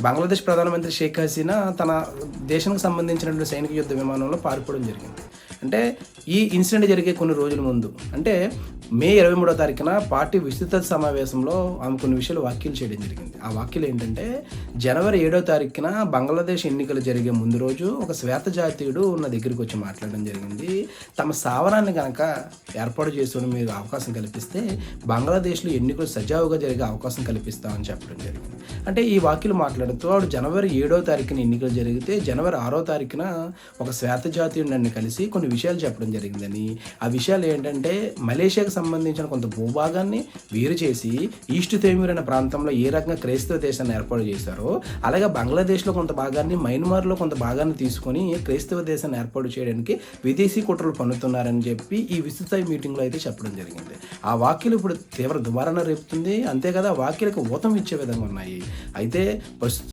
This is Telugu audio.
బంగ్లాదేశ్ ప్రధానమంత్రి షేక్ హసీనా తన దేశానికి సంబంధించినటువంటి సైనిక యుద్ధ విమానంలో పారిపోవడం జరిగింది. అంటే ఈ ఇన్సిడెంట్ జరిగే కొన్ని రోజుల ముందు, అంటే మే 23వ తారీఖున పార్టీ విస్తృత సమావేశంలో ఆమె కొన్ని విషయాలు వ్యాఖ్యలు చేయడం జరిగింది. ఆ వ్యాఖ్యలు ఏంటంటే, జనవరి 7వ తారీఖున బంగ్లాదేశ్ ఎన్నికలు జరిగే ముందు రోజు ఒక శ్వేత జాతీయుడు నా దగ్గరికి వచ్చి మాట్లాడడం జరిగింది. తమ స్థావరాన్ని కనుక ఏర్పాటు చేసుకుని మీరు అవకాశం కల్పిస్తే బంగ్లాదేశ్లో ఎన్నికలు సజావుగా జరిగే అవకాశం కల్పిస్తామని చెప్పడం జరిగింది. అంటే ఈ వ్యాఖ్యలు మాట్లాడుతూ వాడు జనవరి 7వ తారీఖున ఎన్నికలు జరిగితే జనవరి 6వ తారీఖున ఒక శ్వేత జాతీయుడు నన్ను కలిసి కొన్ని విషయాలు చెప్పడం జరిగిందని. ఆ విషయాలు ఏంటంటే, మలేషియాకు సంబంధించిన కొంత భూభాగాన్ని వేరు చేసి ఈస్ట్ తిమోర్ అనే ప్రాంతంలో ఏ రకంగా క్రైస్తవ దేశాన్ని ఏర్పాటు చేశారో, అలాగే బంగ్లాదేశ్లో కొంత భాగాన్ని, మయన్మార్లో కొంత భాగాన్ని తీసుకొని క్రైస్తవ దేశాన్ని ఏర్పాటు చేయడానికి విదేశీ కుట్రలు పన్నుతున్నారని చెప్పి ఈ విస్తృత మీటింగ్లో అయితే చెప్పడం జరిగింది. ఆ వ్యాఖ్యలు ఇప్పుడు తీవ్ర దుమారాన్ని రేపుతుంది. అంతే కదా, వ్యాఖ్యలకు ఊతం ఇచ్చే విధంగా ఉన్నాయి. అయితే